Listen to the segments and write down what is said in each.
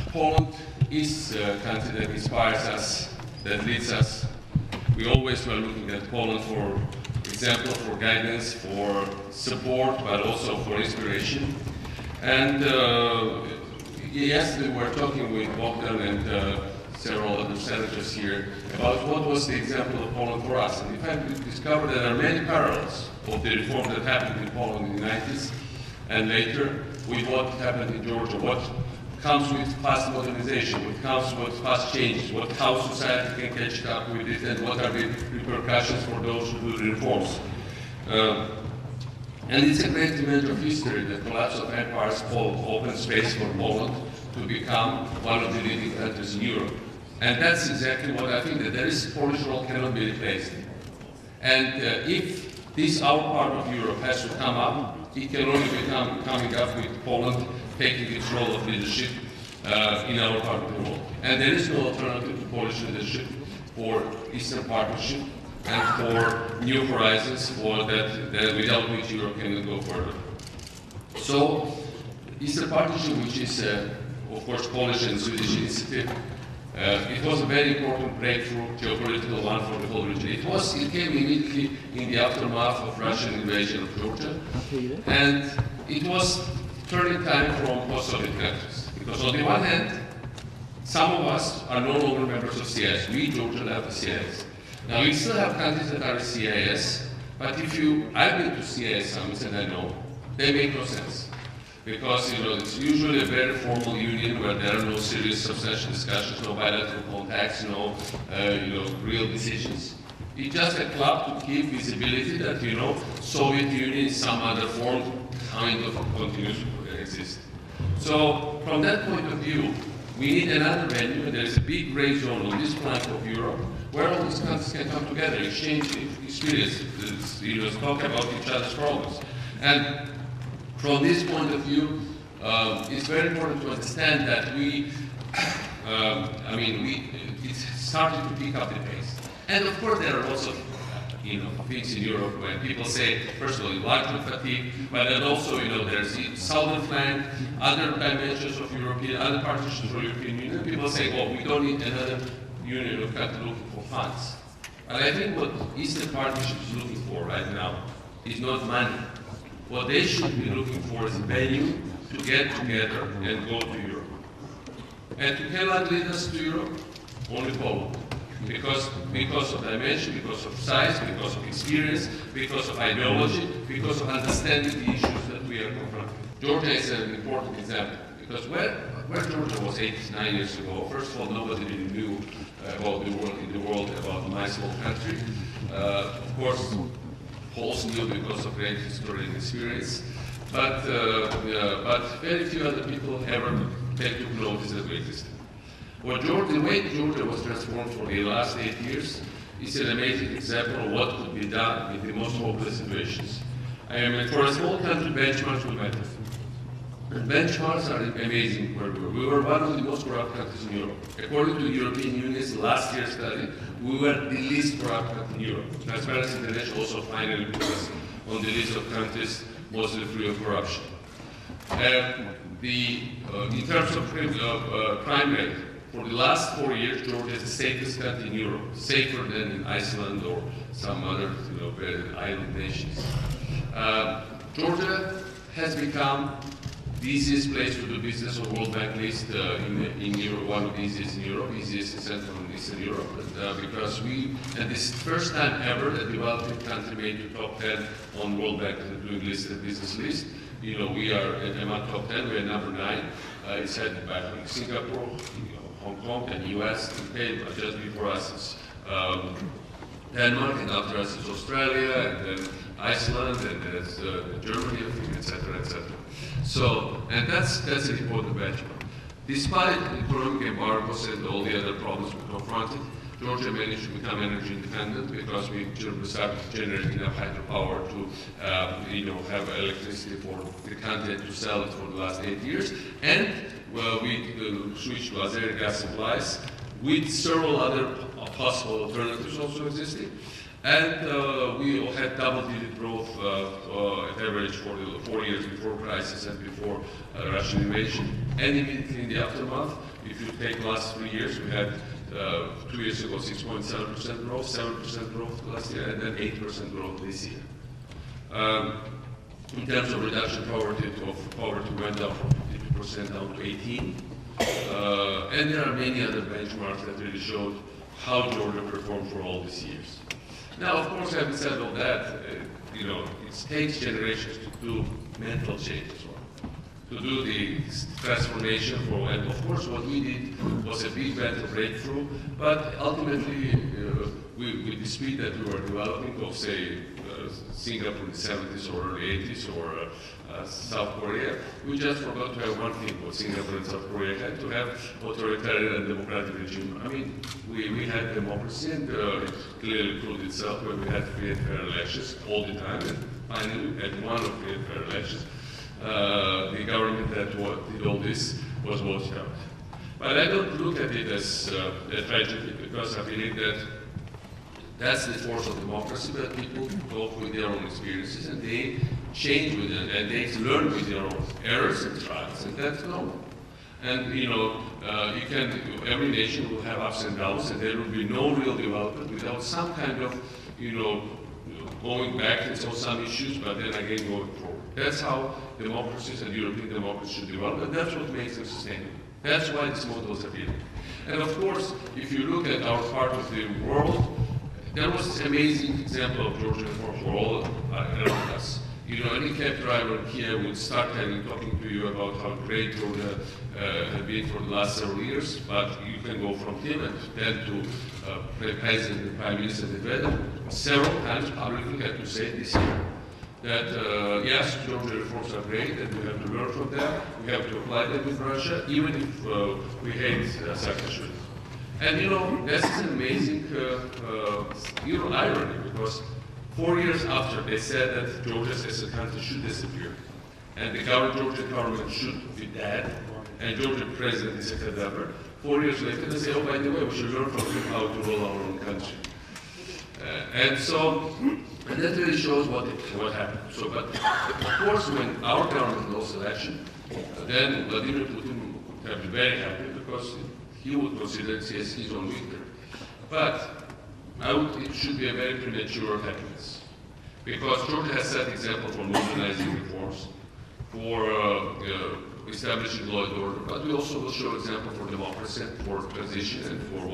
Poland is a country that inspires us, that leads us. We always were looking at Poland for example, for guidance, for support, but also for inspiration. And yesterday we were talking with Bogdan and several other senators here about what was the example of Poland for us. And in fact, we discovered that there are many parallels of the reform that happened in Poland in the 90s and later with what happened in Georgia, what comes with fast modernization, what comes with fast changes, how society can catch up with it, and what are the repercussions for those who do the reforms. And it's a great event of history, the collapse of empires opened space for Poland to become one of the leading countries in Europe. And that's exactly what I think, that there is Polish role cannot be replaced. And if this our part of Europe has to come up, it can only become coming up with Poland taking its role of leadership in our part of the world. And there is no alternative to Polish leadership for Eastern Partnership and for new horizons for that without which Europe cannot go further. So, Eastern Partnership, which is of course Polish and Swedish initiative, it was a very important breakthrough, geopolitical one for the whole region. It came immediately in the aftermath of Russian invasion of Georgia, and it was turning time from post-Soviet countries. Because on the one hand, some of us are no longer members of CIS. We, Georgia, left the CIS. Now, we still have countries that are CIS, but I've been to CIS summits and I know, they make no sense. Because, it's usually a very formal union where there are no serious substantial discussions, no bilateral contacts, no, real decisions. It's just a club to keep visibility that, Soviet Union in some other form kind of continues to exist. So, from that point of view, we need another venue, and there's a big gray zone on this flank of Europe where all these countries can come together, exchange experiences, talk about each other's problems. And from this point of view, it's very important to understand that it's starting to pick up the pace. And of course, there are lots of things in Europe when people say, first of all, enlargement fatigue, but then also, there's the southern flank, other dimensions of other partitions for European Union. People say, well, we don't need another union of countries looking for funds. But I think what Eastern Partnership is looking for right now is not money. What they should be looking for is a venue to get together and go to Europe. And who cannot lead us to Europe? Only Poland. Because of dimension, because of size, because of experience, because of ideology, because of understanding the issues that we are confronting. Georgia is an important example, because where Georgia was 8-9 years ago, first of all, nobody really knew about the world about my small country. Of course, Poles knew because of great history and experience, but very few other people ever took notice that we existed. The way Georgia was transformed for the last 8 years is an amazing example of what could be done in the most hopeless situations. For a small country, benchmarks will matter. And benchmarks are amazing where we were. We were one of the most corrupt countries in Europe. According to the European Union's last year's study, we were the least corrupt country in Europe. Transparency International also finally put us on the list of countries mostly free of corruption. In terms of crime rate, for the last 4 years, Georgia is the safest country in Europe, safer than in Iceland or some other island nations. Georgia has become the easiest place to do business on World Bank list in Europe, one of the easiest in Europe, easiest in Central and Eastern Europe, because and this is the first time ever a developing country made the top 10 on World Bank doing listed business list. We are among top 10, we are number 9. It's headed by Singapore, Hong Kong, and US, UK, but just before us is Denmark, and after us is Australia, and then Iceland, and there's Germany, I think, etc., etc. So, and that's an important benchmark. Despite economic embargoes and all the other problems we confronted, Georgia managed to become energy independent because we started generating enough hydropower to, have electricity for the country to sell it for the last 8 years, and we switched to Azeri gas supplies with several other possible alternatives also existing. And we had double-digit growth at average for the 4 years before crisis and before Russian invasion. And immediately in the aftermath, if you take last 3 years, we had 2 years ago 6.7% growth, 7% growth last year, and then 8% growth this year. In terms of reduction poverty went down from 52% down to 18. And there are many other benchmarks that really showed how Georgia performed for all these years. Now, of course, having said all that, it takes generations to do mental change as well, to do the transformation and of course, what we did was a big mental breakthrough, but ultimately, with the speed that we were developing of, say, Singapore in the 70s or early 80s or South Korea, we just forgot to have one thing, what Singapore and South Korea had, to have authoritarian and democratic regime. I mean, we had democracy, and it clearly proved itself when we had free and fair elections all the time, and finally, at one of free and fair elections, the government that did all this was voted out. But I don't look at it as a tragedy, because I believe that that's the force of democracy, that people talk with their own experiences and they change with it, and they learn with their own errors and trials, and that's normal. And every nation will have ups and downs, and there will be no real development without some kind of, going back and solve some issues, but then again going forward. That's how democracies and European democracies should develop, and that's what makes them sustainable. That's why this model is appealing. And of course, if you look at our part of the world, there was this amazing example of Georgian reforms for all around us. Any cab driver in Kiev would start talking to you about how great Georgia had been for the last several years, but you can go from him and then to President and Prime Minister Medvedev several times publicly had to say this year that yes, Georgia reforms are great, and we have to learn from them, we have to apply them in Russia, even if we hate Saakashvili. And this is an amazing irony, because 4 years after they said that Georgia as a country should disappear, and the Georgian government should be dead, and Georgian president is a cadaver, 4 years later they say, oh, by the way, we should learn from him how to rule our own country. And that really shows what happened. So, but of course, when our government lost election, then Vladimir Putin would have been very happy, because he would consider it as his own victory. But it should be a very premature happiness, because Georgia has set example for modernizing reforms, for establishing law and order, but we also will show example for democracy and for transition and for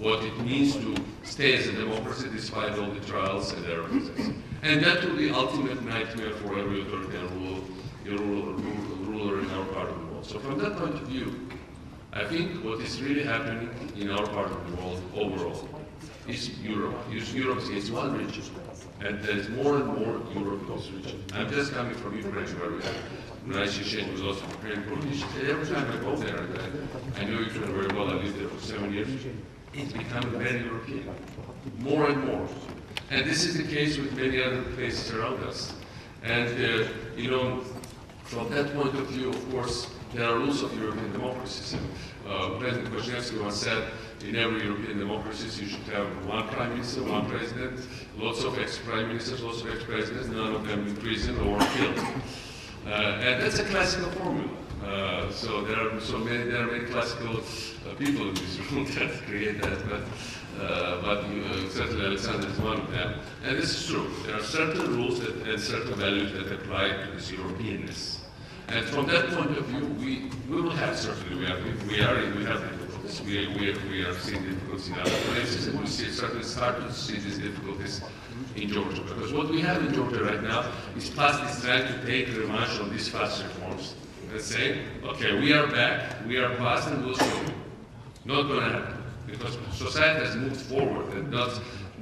what it means to stay as a democracy despite all the trials and errors. And that will be the ultimate nightmare for every authoritarian ruler in our part of the world. So from that point of view, I think what is really happening in our part of the world overall is Europe. Europe is one region, and there is more and more Europe in this region. I'm just coming from Ukraine, where we have nice exchange with lots of Ukrainian politicians. And every time I go there, and I know Ukraine very well, I lived there for 7 years, it's becoming very European, more and more. And this is the case with many other places around us. And, from that point of view, of course, there are rules of European democracies. President Kwasniewski once said, in every European democracy, you should have one prime minister, one president, lots of ex-prime ministers, lots of ex-presidents, none of them in prison or killed. And that's a classical formula. So there are many classical people in this room that create that, but certainly Alexander is one of them. And this is true. There are certain rules and certain values that apply to this Europeanness. And from that point of view, we will have certainly, we have difficulties. We are seeing difficulties in other places, and we certainly start to see these difficulties in Georgia. Because what we have in Georgia right now is past trying to take revanche on these past reforms and say, okay, we are back, we are past, and we'll show you. Not going to happen. Because society has moved forward, and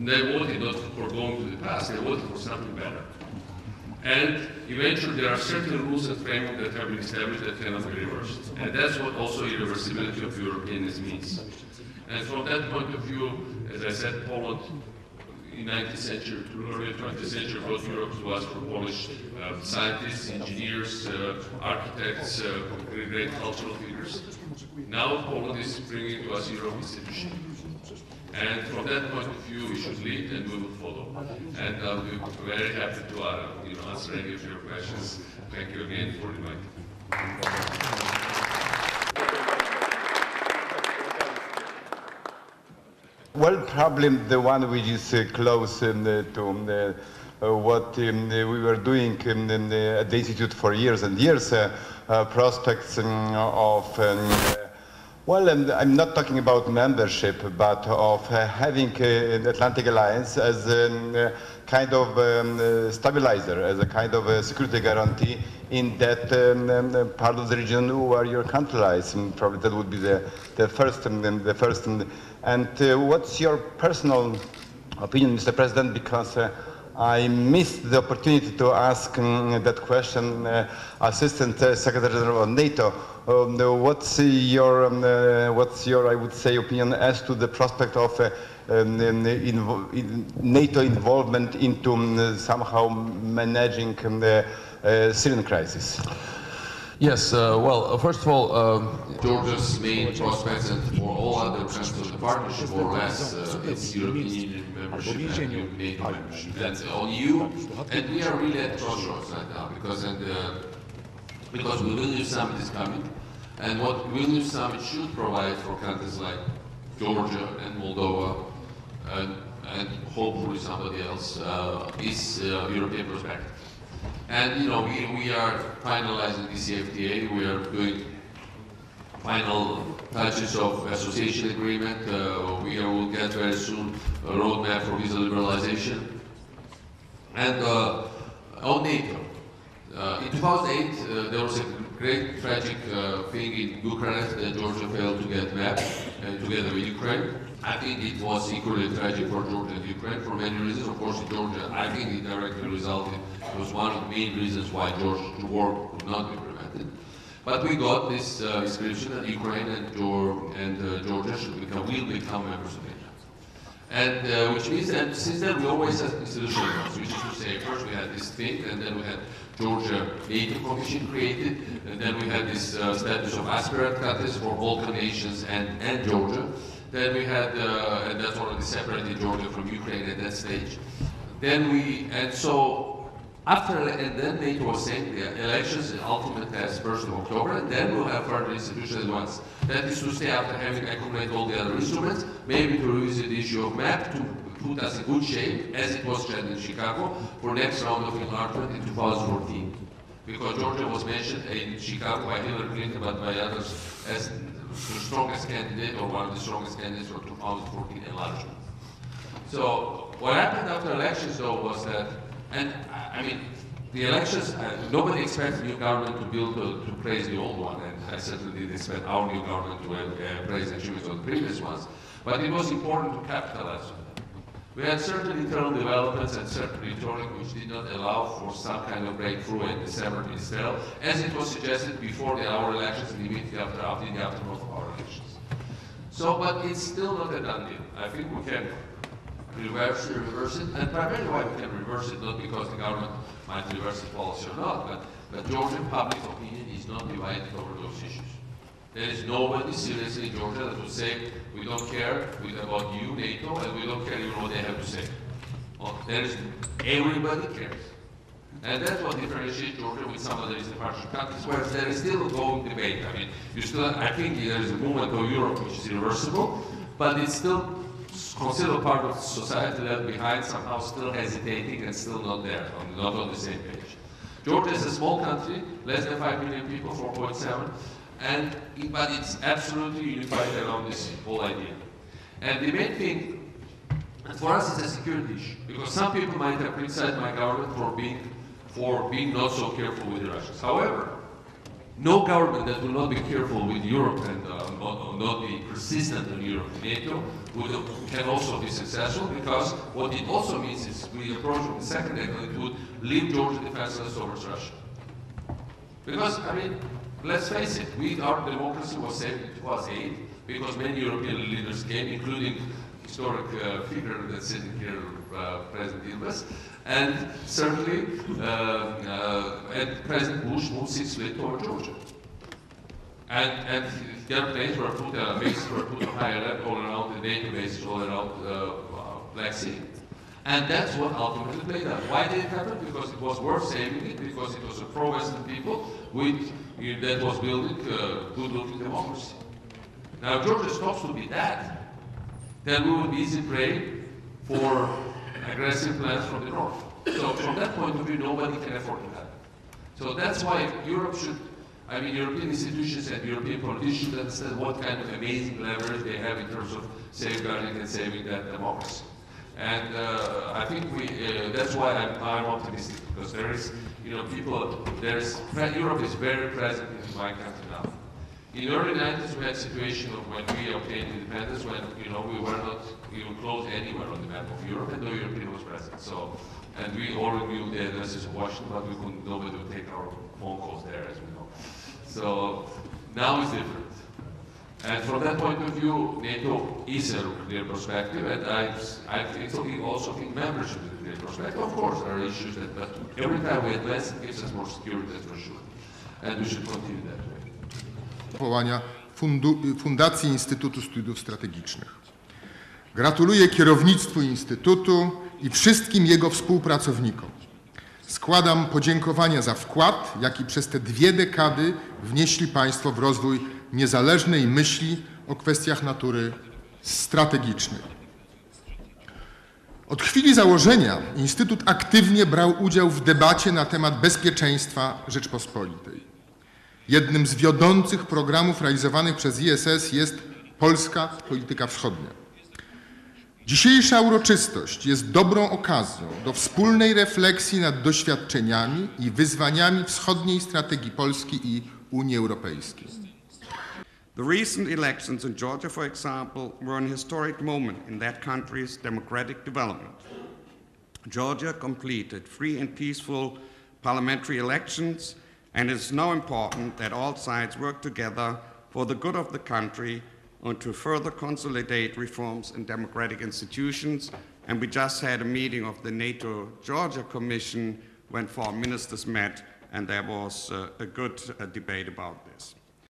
they voted not for going to the past, they voted for something better. And eventually there are certain rules and frameworks that have been established that cannot be reversed. And that's what also irreversibility of Europeanness means. And from that point of view, as I said, Poland in 19th century to early 20th century brought Europe to us for Polish scientists, engineers, architects, great cultural figures. Now Poland is bringing to us Europe institution. And from that point of view, we should lead and we will follow. And I'll be very happy to answer any of your questions. Thank you again for inviting me. Well, probably the one which is close to what we were doing at the Institute for years and years, prospects of, well, I'm not talking about membership, but of having an Atlantic Alliance as a kind of stabilizer, as a kind of a security guarantee in that part of the region where your country lies. And probably that would be the first. And what's your personal opinion, Mr. President? Because I missed the opportunity to ask that question, Assistant Secretary General of NATO. What's your, I would say, opinion as to the prospect of NATO involvement into somehow managing the Syrian crisis? Yes, well, first of all, Georgia's main prospects and for all other members of the partnership, more or less, it's European Union membership and NATO membership. That's on you, and we are really at crossroads right now because the Vilnius Summit is coming, and what Vilnius Summit should provide for countries like Georgia and Moldova, and hopefully somebody else, is European perspective. And we are finalizing the CFTA. We are doing final touches of association agreement. We will get very soon a roadmap for visa liberalization. And on NATO, in 2008 there was a great tragic thing in Bucharest that Georgia failed to get mapped together with Ukraine. I think it was equally tragic for Georgia and Ukraine for many reasons. Of course, in Georgia, I think it directly resulted, it was one of the main reasons why Georgia's war could not be prevented. But we got this inscription that Ukraine and Georgia will become members of NATO. And which means that since then we always had institutional ones, which is to say, first we had this thing, and then we had Georgia NATO Commission created, and then we had this status of aspirant countries for Balkan nations and Georgia. Then we had, and that's already separated Georgia from Ukraine at that stage. And then NATO was saying the elections, the ultimate test 1st of October, and then we'll have further institutions at once. That is to say, after having accumulated all the other instruments, maybe to revisit the issue of MAP to put us in good shape, as it was said in Chicago, for next round of enlargement in 2014. Because Georgia was mentioned in Chicago by Hillary Clinton, but by others as the strongest candidate, or one of the strongest candidates for 2014 enlargement. So what happened after elections, though, was that, and I mean, the elections, nobody expected the new government to praise the old one, and I certainly didn't expect our new government to praise the achievements of the previous ones, but it was important to capitalize on them. We had certain internal developments and certain rhetoric which did not allow for some kind of breakthrough in December ministerial, as it was suggested before our elections and immediately after in the aftermath of our elections. So, but it's still not a done deal. I think we can reverse it, and primarily why we can reverse it, not because the government might reverse the policy or not, but Georgian public opinion is not divided over those issues. There is nobody seriously in Georgia that would say, we don't care about you, NATO, and we don't care even what they have to say. Well, everybody cares. And that's what differentiates Georgia with some other Eastern Partnership countries, whereas there is still a going debate. I mean, I think there is a movement of Europe which is irreversible, but it's still considered part of society left behind, somehow still hesitating and still not there, not on the same page. Georgia is a small country, less than 5 million people, 4.7, but it's absolutely unified around this whole idea. And the main thing, for us, it's a security issue, because some people might have criticized my government for being not so careful with the Russians. However, no government that will not be careful with Europe and not be persistent in Europe and NATO can also be successful, because what it also means is we approach from the second angle, it would leave Georgia defenseless towards Russia. Because, I mean, let's face it, our democracy was saved in 2008 because many European leaders came, including historic figure that's sitting here, President Ilves, and certainly and President Bush moved 6 feet toward Georgia. And their planes were put, bases were put higher up all around the databases, all around Black Sea. And that's what ultimately played out. Why did it happen? Because it was worth saving it, because it was a pro-Western people that was building good-looking democracy. Now, if Georgia stops to be that, then we will be easy prey for aggressive plans from the north. So from that point of view, nobody can afford to have it. So that's why Europe should, European institutions and European politicians understand what kind of amazing leverage they have in terms of safeguarding and saving that democracy. And I think that's why I'm optimistic, because there is, Europe is very present in my country now. In the early 90s, we had a situation of when we obtained independence, when we were not even close anywhere on the map of Europe, and no European was present. So, and we already knew the addresses of Washington, but nobody would take our phone calls there, as we know. So now it's different. And from that point of view, NATO is a clear perspective, and I also think membership is a clear perspective. Of course, there are issues but every time we advance, it gives us more security, that's for sure. And we should continue that way. Powołania Fundacji Instytutu Studiów Strategicznych. Gratuluję kierownictwu Instytutu i wszystkim jego współpracownikom. Składam podziękowania za wkład, jaki przez te 2 dekady wnieśli Państwo w rozwój niezależnej myśli o kwestiach natury strategicznej. Od chwili założenia Instytut aktywnie brał udział w debacie na temat bezpieczeństwa Rzeczpospolitej. Jednym z wiodących programów realizowanych przez ISS jest Polska Polityka Wschodnia. Dzisiejsza uroczystość jest dobrą okazją do wspólnej refleksji nad doświadczeniami i wyzwaniami wschodniej strategii Polski i Unii Europejskiej. The recent elections in Georgia, for example, were an historic moment in that country's democratic development. Georgia completed free and peaceful parliamentary elections, and it is now important that all sides work together for the good of the country and to further consolidate reforms in democratic institutions. And we just had a meeting of the NATO Georgia Commission when foreign ministers met, and there was a good debate about this.